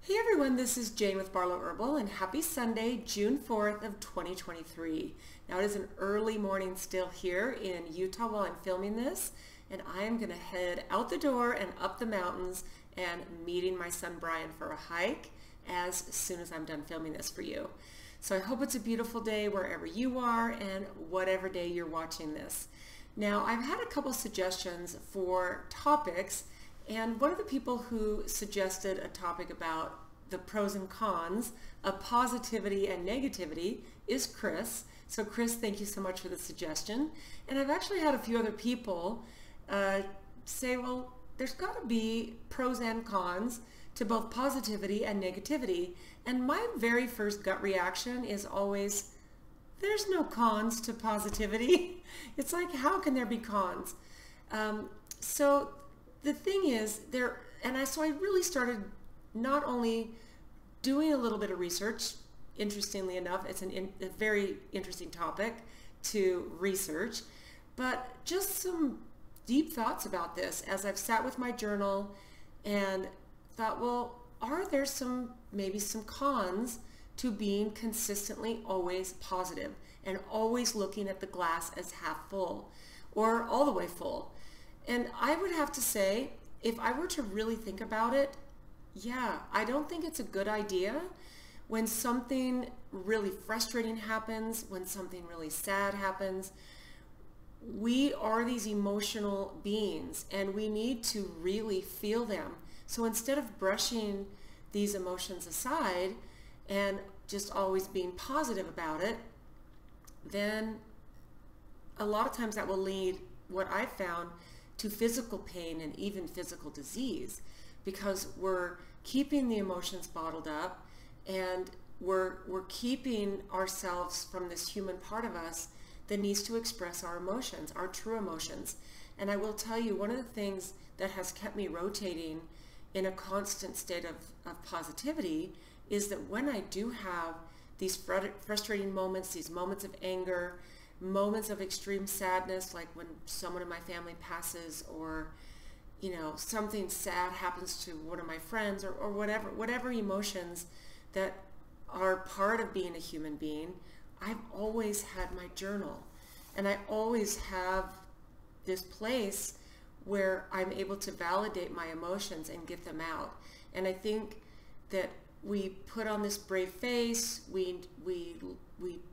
Hey everyone, this is Jane with Barlow Herbal, and happy Sunday, June 4th of 2023. Now it is an early morning still here in Utah while I'm filming this, and I am going to head out the door and up the mountains and meeting my son Brian for a hike as soon as I'm done filming this for you. So I hope it's a beautiful day wherever you are and whatever day you're watching this. Now I've had a couple suggestions for topics, and one of the people who suggested a topic about the pros and cons of positivity and negativity is Chris. So Chris, thank you so much for the suggestion. And I've actually had a few other people say, well, there's got to be pros and cons to both positivity and negativity. And my very first gut reaction is always, there's no cons to positivity. It's like, how can there be cons? So the thing is, so I really started not only doing a little bit of research. Interestingly enough, it's a very interesting topic to research, but just some deep thoughts about this as I've sat with my journal and thought, well, are there maybe some cons to being consistently always positive and always looking at the glass as half full or all the way full? And I would have to say, if I were to really think about it, yeah, I don't think it's a good idea when something really frustrating happens, when something really sad happens. We are these emotional beings and we need to really feel them. So instead of brushing these emotions aside and just always being positive about it, then a lot of times that will lead, what I've found, to physical pain and even physical disease, because we're keeping the emotions bottled up and we're keeping ourselves from this human part of us that needs to express our emotions, our true emotions. And I will tell you, one of the things that has kept me rotating in a constant state of positivity is that when I do have these frustrating moments, these moments of anger, moments of extreme sadness, like when someone in my family passes, or something sad happens to one of my friends, or whatever emotions that are part of being a human being, I've always had my journal, and I always have this place where I'm able to validate my emotions and get them out. And I think that we put on this brave face, we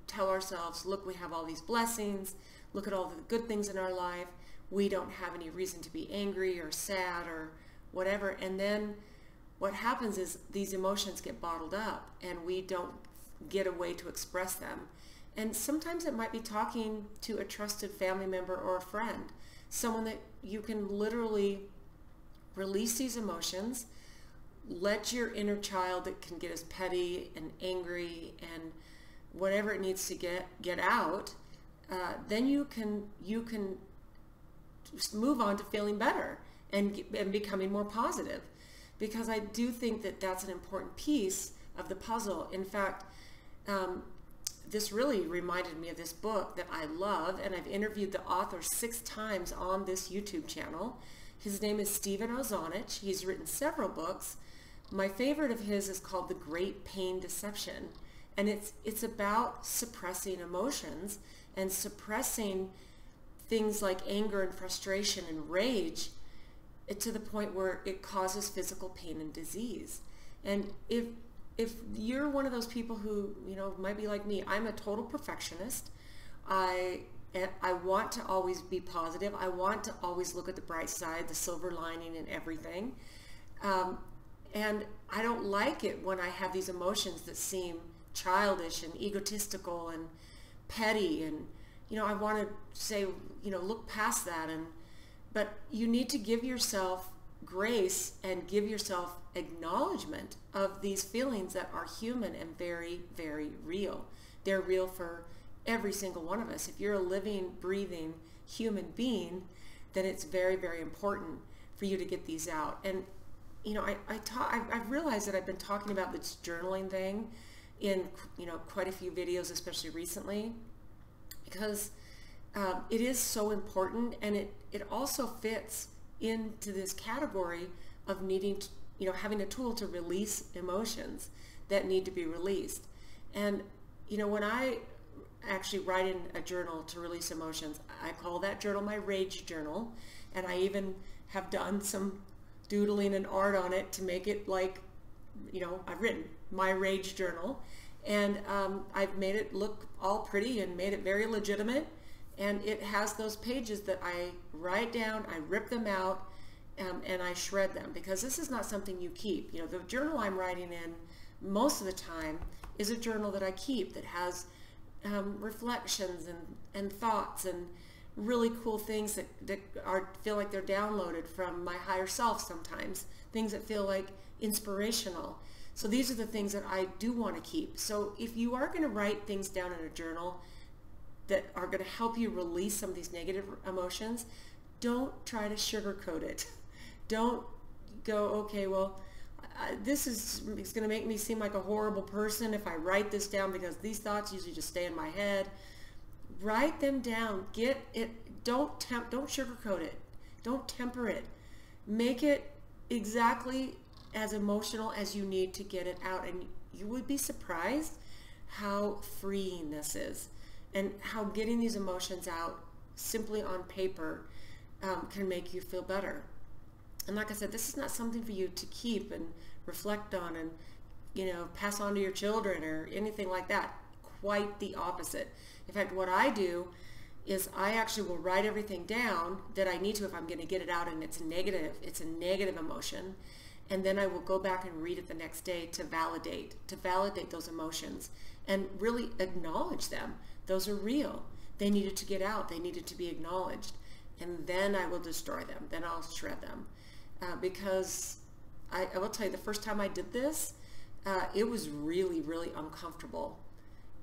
tell ourselves, look, we have all these blessings, look at all the good things in our life, we don't have any reason to be angry or sad or whatever. And then what happens is these emotions get bottled up and we don't get a way to express them. And sometimes it might be talking to a trusted family member or a friend, someone that you can literally release these emotions, let your inner child that can get as petty and angry and whatever it needs to get out, then you can just move on to feeling better and becoming more positive. Because I do think that that's an important piece of the puzzle. In fact, this really reminded me of this book that I love, and I've interviewed the author 6 times on this YouTube channel. His name is Stephen Ozonich. He's written several books. My favorite of his is called The Great Pain Deception, and it's about suppressing emotions and suppressing things like anger and frustration and rage to the point where it causes physical pain and disease. And if you're one of those people who might be like me, I'm a total perfectionist. I want to always be positive. I want to always look at the bright side, the silver lining in everything. And I don't like it when I have these emotions that seem childish and egotistical and petty, and I want to say, look past that. But you need to give yourself grace and give yourself acknowledgement of these feelings that are human and very, very real. They're real for every single one of us. If you're a living, breathing human being, then it's very, very important for you to get these out. And I've realized that I've been talking about this journaling thing in quite a few videos, especially recently, because it is so important, and it also fits into this category of needing having a tool to release emotions that need to be released. And, when I actually write in a journal to release emotions, I call that journal my rage journal. And I even have done some doodling and art on it to make it like, I've written my rage journal. And I've made it look all pretty and made it very legitimate. And it has those pages that I write down, I rip them out, and I shred them, because this is not something you keep. The journal I'm writing in most of the time is a journal that I keep that has reflections and thoughts and really cool things that feel like they're downloaded from my higher self sometimes, things that feel like inspirational. So these are the things that I do want to keep. So if you are going to write things down in a journal that are going to help you release some of these negative emotions, don't try to sugarcoat it. Don't go, okay, well, it's going to make me seem like a horrible person if I write this down, because these thoughts usually just stay in my head. Write them down. Get it. Don't sugarcoat it. Don't temper it. Make it exactly as emotional as you need to get it out. And you would be surprised how freeing this is, and how getting these emotions out simply on paper can make you feel better. And like I said, this is not something for you to keep and reflect on and, pass on to your children or anything like that. Quite the opposite. In fact, what I do is I actually will write everything down that I need to if I'm going to get it out and it's a negative emotion. And then I will go back and read it the next day to validate those emotions and really acknowledge them. Those are real. They needed to get out. They needed to be acknowledged. And then I will destroy them. Then I'll shred them. Because I will tell you, the first time I did this, it was really, really uncomfortable.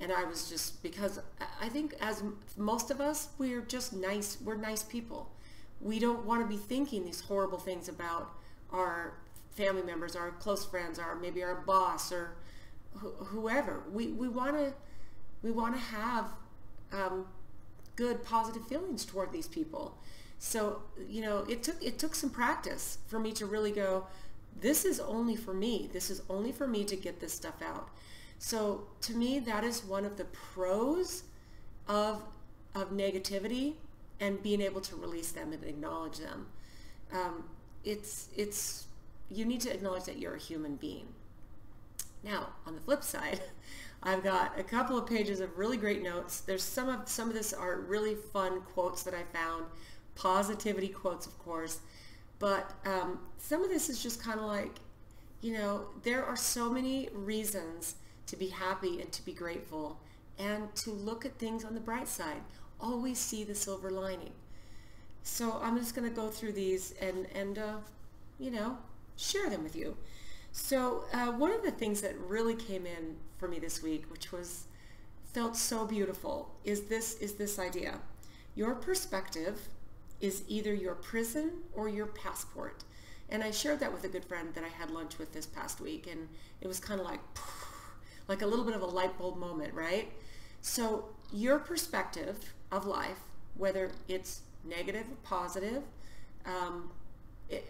And I was just, because I think as most of us, we're just nice. We're nice people. We don't want to be thinking these horrible things about our family members, our close friends, or maybe our boss, or whoever. We want to have good, positive feelings toward these people. So, it took some practice for me to really go, this is only for me. This is only for me to get this stuff out. So to me, that is one of the pros of negativity, and being able to release them and acknowledge them. You need to acknowledge that you're a human being. Now, on the flip side, I've got a couple of pages of really great notes. There's some of this are really fun quotes that I found, positivity quotes, of course, but some of this is just kind of like, there are so many reasons to be happy and to be grateful and to look at things on the bright side. Always see the silver lining. So I'm just going to go through these and share them with you. So one of the things that really came in for me this week, which felt so beautiful, is this idea. Your perspective is either your prison or your passport. And I shared that with a good friend that I had lunch with this past week, and it was kind of like a little bit of a light bulb moment, right? So your perspective of life, whether it's negative or positive,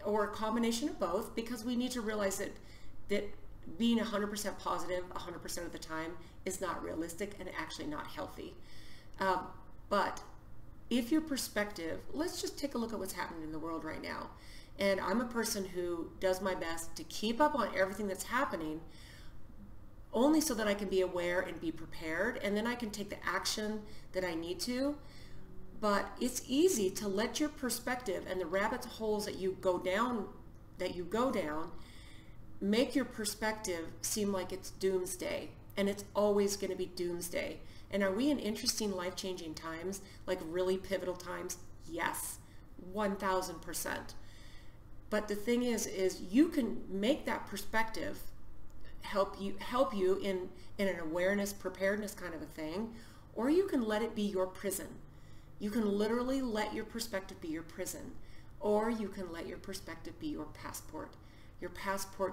or a combination of both, because we need to realize that being 100% positive 100% of the time is not realistic and actually not healthy. But if your perspective, let's just take a look at what's happening in the world right now. And I'm a person who does my best to keep up on everything that's happening, only so that I can be aware and be prepared, and then I can take the action that I need to. But it's easy to let your perspective and the rabbit holes that you go down make your perspective seem like it's doomsday, and it's always going to be doomsday. And are we in interesting, life-changing times, like really pivotal times? Yes, 1000%. But the thing is you can make that perspective help you in an awareness, preparedness kind of a thing, or you can let it be your prison. You can literally let your perspective be your prison, or you can let your perspective be your passport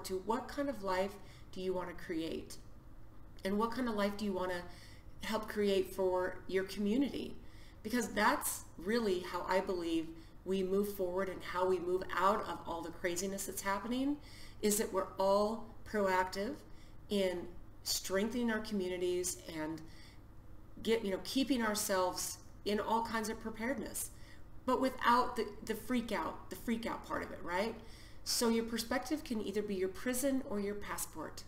to what kind of life do you want to create, and what kind of life do you want to help create for your community, because that's really how I believe we move forward and how we move out of all the craziness that's happening, is that we're all proactive in strengthening our communities and keeping ourselves in all kinds of preparedness, but without the freak out part of it, right? So your perspective can either be your prison or your passport.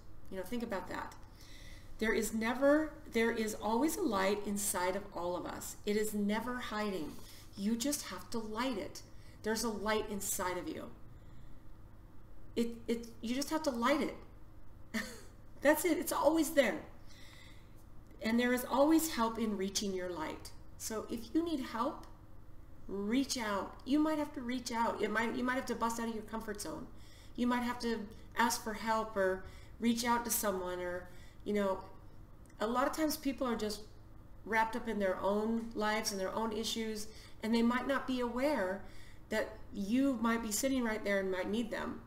Think about that. There is always a light inside of all of us. It is never hiding. You just have to light it. There's a light inside of you. You just have to light it. That's it. It's always there. And there is always help in reaching your light. So if you need help, reach out. You might have to reach out. You might have to bust out of your comfort zone. You might have to ask for help or reach out to someone, or a lot of times people are just wrapped up in their own lives and their own issues, and they might not be aware that you might be sitting right there and might need them.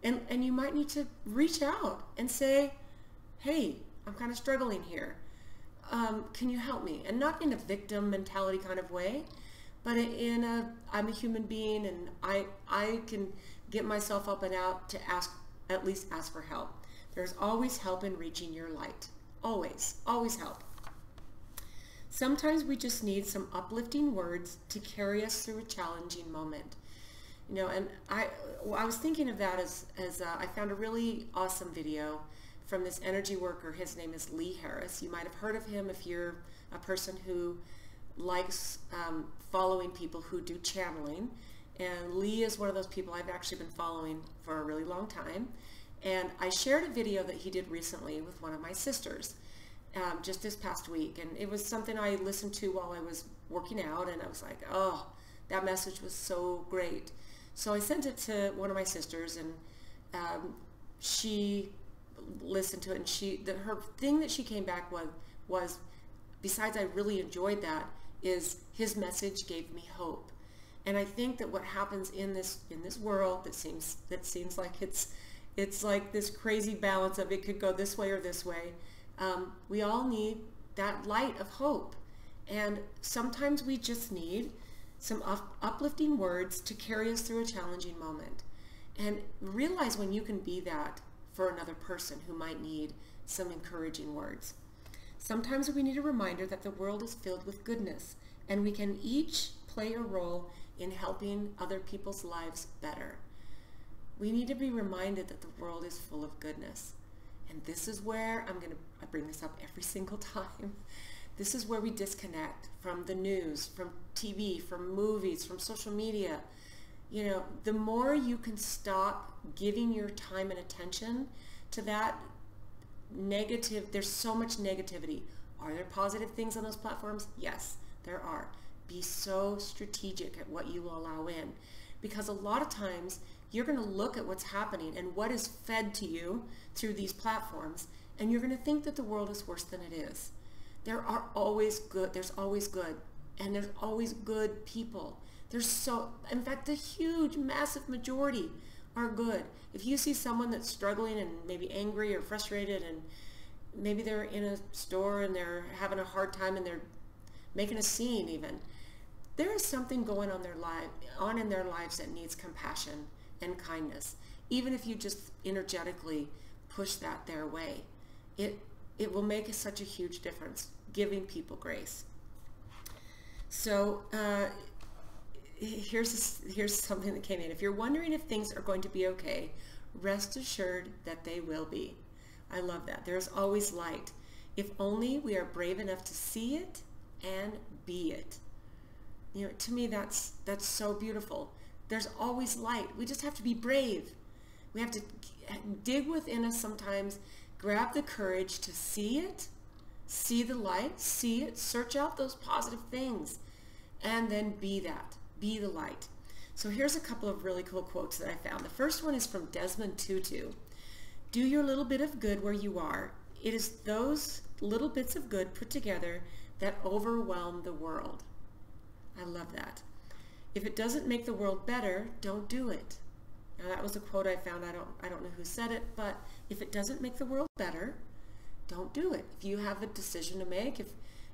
And you might need to reach out and say, hey, I'm kind of struggling here. Can you help me? And not in a victim mentality kind of way, but I'm a human being, and I can get myself up and out to at least ask for help. There's always help in reaching your light. Always, always help. Sometimes we just need some uplifting words to carry us through a challenging moment. And I was thinking of that as I found a really awesome video from this energy worker. His name is Lee Harris. You might have heard of him if you're a person who likes following people who do channeling. And Lee is one of those people I've actually been following for a really long time. And I shared a video that he did recently with one of my sisters just this past week. And it was something I listened to while I was working out, and I was like, oh, that message was so great. So I sent it to one of my sisters, and she listened to it, and her thing that she came back with was, besides I really enjoyed that, is his message gave me hope. And I think that what happens in this world that seems like it's like this crazy balance of it could go this way or this way. We all need that light of hope. And sometimes we just need some uplifting words to carry us through a challenging moment. And realize when you can be that for another person who might need some encouraging words. Sometimes we need a reminder that the world is filled with goodness, and we can each play a role in helping other people's lives better. We need to be reminded that the world is full of goodness. And this is where I bring this up every single time. This is where we disconnect from the news, from TV, from movies, from social media. The more you can stop giving your time and attention to that negative, there's so much negativity. Are there positive things on those platforms? Yes, there are. Be so strategic at what you will allow in, because a lot of times you're going to look at what's happening and what is fed to you through these platforms, and you're going to think that the world is worse than it is. There's always good, and there's always good people. In fact, the huge, massive majority are good. If you see someone that's struggling and maybe angry or frustrated, and maybe they're in a store and they're having a hard time and they're making a scene even, there is something going on in their lives that needs compassion and kindness. Even if you just energetically push that their way, it will make such a huge difference, giving people grace. So here's something that came in. If you're wondering if things are going to be okay, rest assured that they will be. I love that. There's always light. If only we are brave enough to see it and be it. To me, that's so beautiful. There's always light. We just have to be brave. We have to dig within us sometimes, grab the courage to see it, see the light, see it, search out those positive things, and then be that. Be the light. So here's a couple of really cool quotes that I found. The first one is from Desmond Tutu. Do your little bit of good where you are. It is those little bits of good put together that overwhelm the world. I love that. If it doesn't make the world better, don't do it. Now that was a quote I found. I don't know who said it, but if it doesn't make the world better, don't do it. If you have a decision to make, if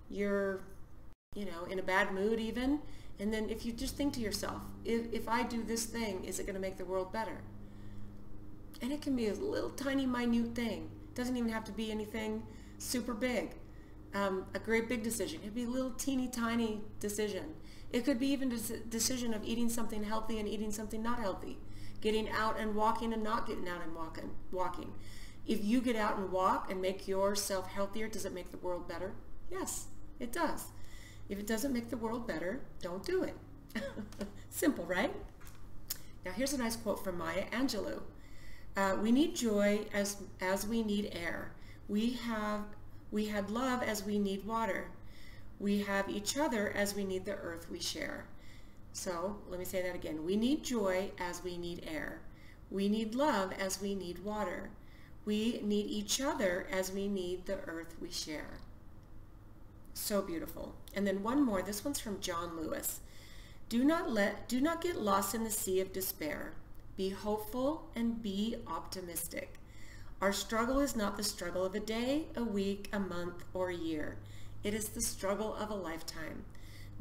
you're, in a bad mood even, and then if you just think to yourself, if I do this thing, is it going to make the world better? And it can be a little tiny minute thing. It doesn't even have to be anything super big. A great big decision. It could be a little teeny tiny decision. It could be even a decision of eating something healthy and eating something not healthy. Getting out and walking and not getting out and walking. If you get out and walk and make yourself healthier, does it make the world better? Yes, it does. If it doesn't make the world better, don't do it. Simple, right? Now here's a nice quote from Maya Angelou. We need joy as we need air. We had love as we need water. We have each other as we need the earth we share. So let me say that again. We need joy as we need air. We need love as we need water. We need each other as we need the earth we share. So beautiful. And then one more. This one's from John Lewis. Do not get lost in the sea of despair. Be hopeful and be optimistic. Our struggle is not the struggle of a day, a week, a month, or a year. It is the struggle of a lifetime.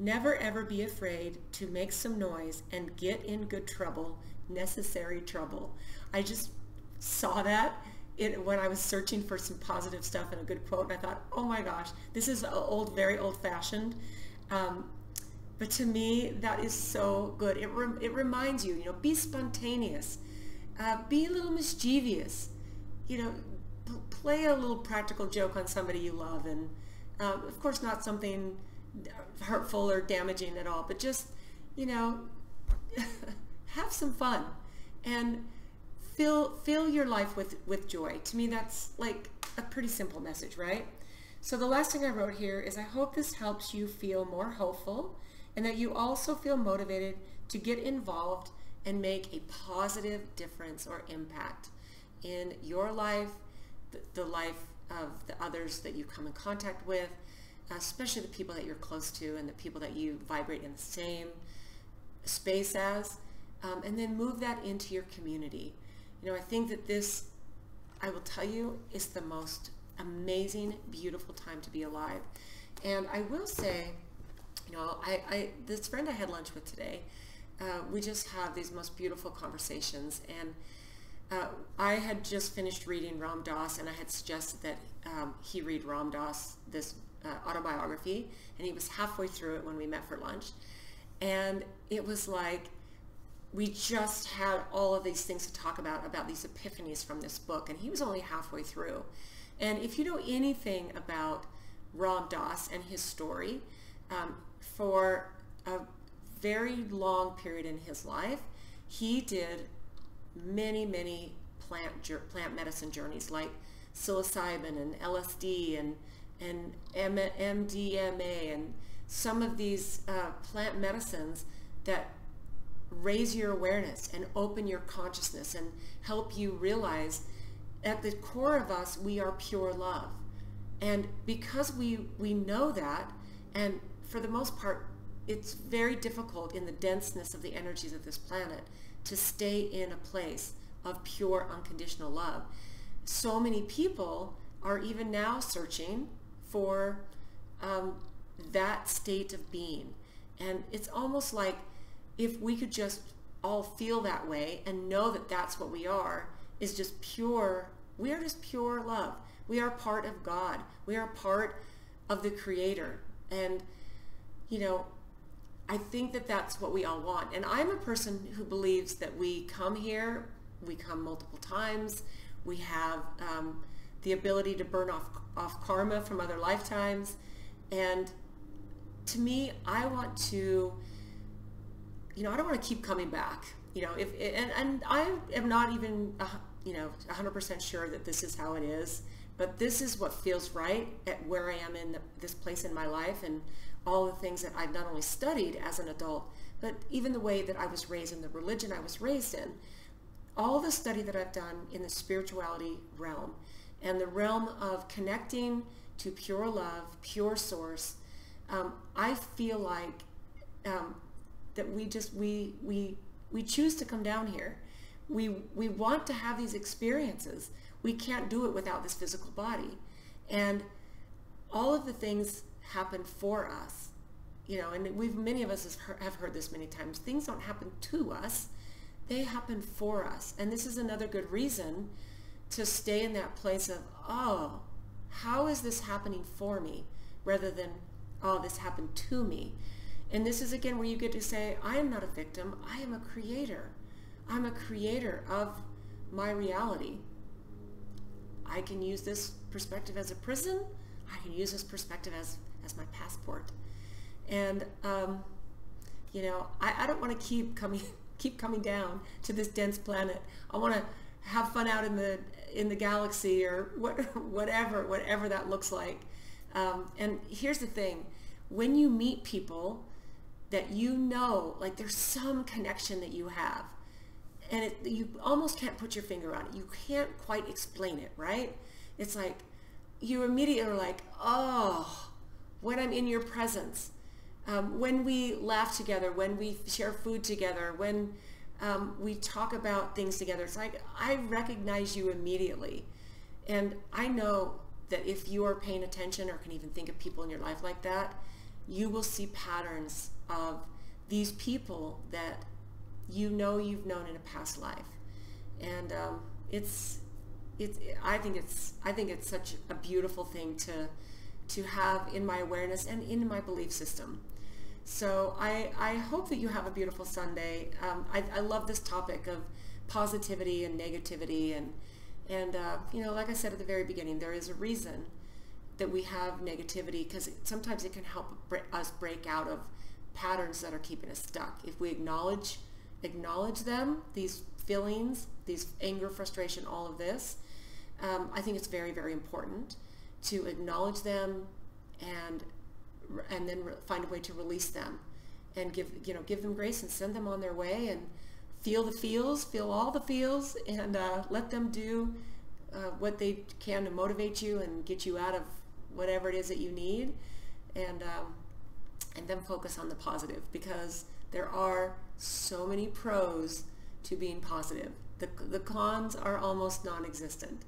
Never ever be afraid to make some noise and get in good trouble, necessary trouble. I just saw that when I was searching for some positive stuff and a good quote, and I thought, oh my gosh, this is very old-fashioned. But to me, that is so good. It reminds you, be spontaneous, be a little mischievous, play a little practical joke on somebody you love, and of course not something hurtful or damaging at all, but just, have some fun and fill your life with joy. To me, that's like a pretty simple message, right? So the last thing I wrote here is, I hope this helps you feel more hopeful and that you also feel motivated to get involved and make a positive difference or impact in your life, the life of the others that you come in contact with, especially the people that you're close to and the people that you vibrate in the same space as, and then move that into your community. I think that this, I will tell you, is the most amazing, beautiful time to be alive. And I will say, this friend I had lunch with today, we just have these most beautiful conversations, and I had just finished reading Ram Dass, and I had suggested that he read Ram Dass, this autobiography, and he was halfway through it when we met for lunch, and it was like we just had all of these things to talk about these epiphanies from this book, and he was only halfway through. And if you know anything about Ram Dass and his story, for a very long period in his life, he did many plant medicine journeys, like psilocybin and LSD and MDMA, and some of these plant medicines that raise your awareness and open your consciousness and help you realize at the core of us, we are pure love. And because we know that, and for the most part, it's very difficult in the denseness of the energies of this planet to stay in a place of pure unconditional love. So many people are even now searching for that state of being. And it's almost like if we could just all feel that way and know that that's what we are, is just pure, we are just pure love. We are part of God. We are part of the Creator. And, I think that that's what we all want. And I'm a person who believes that we come here, we come multiple times, we have the ability to burn off karma from other lifetimes. And to me, I want to, I don't want to keep coming back, and I am not even, 100% sure that this is how it is, but this is what feels right at where I am in this place in my life, and all the things that I've not only studied as an adult, but even the way that I was raised in the religion I was raised in, all the study that I've done in the spirituality realm and the realm of connecting to pure love, pure source. I feel like that we choose to come down here. We want to have these experiences. We can't do it without this physical body. And all of the things happen for us, and many of us have heard this many times. Things don't happen to us. they happen for us. And this is another good reason to stay in that place of, oh, how is this happening for me? Rather than, oh, this happened to me. And this is again where you get to say, I am not a victim, I am a creator. I'm a creator of my reality. I can use this perspective as a prison. I can use this perspective as my passport. And you know, I don't want to keep coming down to this dense planet. I want to have fun out in the galaxy, or whatever that looks like. And here's the thing: when you meet people that you know, like there's some connection that you have, and you almost can't put your finger on it. You can't quite explain it, right? It's like you immediately are like, oh, when I'm in your presence, when we laugh together, when we share food together, when we talk about things together, it's like I recognize you immediately. And I know that if you are paying attention, or can even think of people in your life like that, you will see patterns of these people that you know you've known in a past life. And I think it's such a beautiful thing to have in my awareness and in my belief system. So I hope that you have a beautiful Sunday. I love this topic of positivity and negativity, and you know, like I said at the very beginning, there is a reason that we have negativity, because sometimes it can help us break out of patterns that are keeping us stuck. If we acknowledge them, these feelings, these anger, frustration, all of this, I think it's very, very important to acknowledge them and then find a way to release them, and give them grace and send them on their way, and feel all the feels, and let them do what they can to motivate you and get you out of whatever it is that you need, and then focus on the positive, because there are so many pros to being positive. The cons are almost non-existent.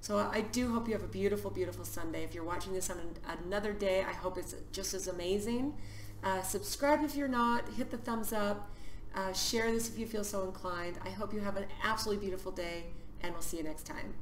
So I do hope you have a beautiful, beautiful Sunday. If you're watching this on another day, I hope it's just as amazing. Subscribe if you're not. Hit the thumbs up. Share this if you feel so inclined. I hope you have an absolutely beautiful day, and we'll see you next time.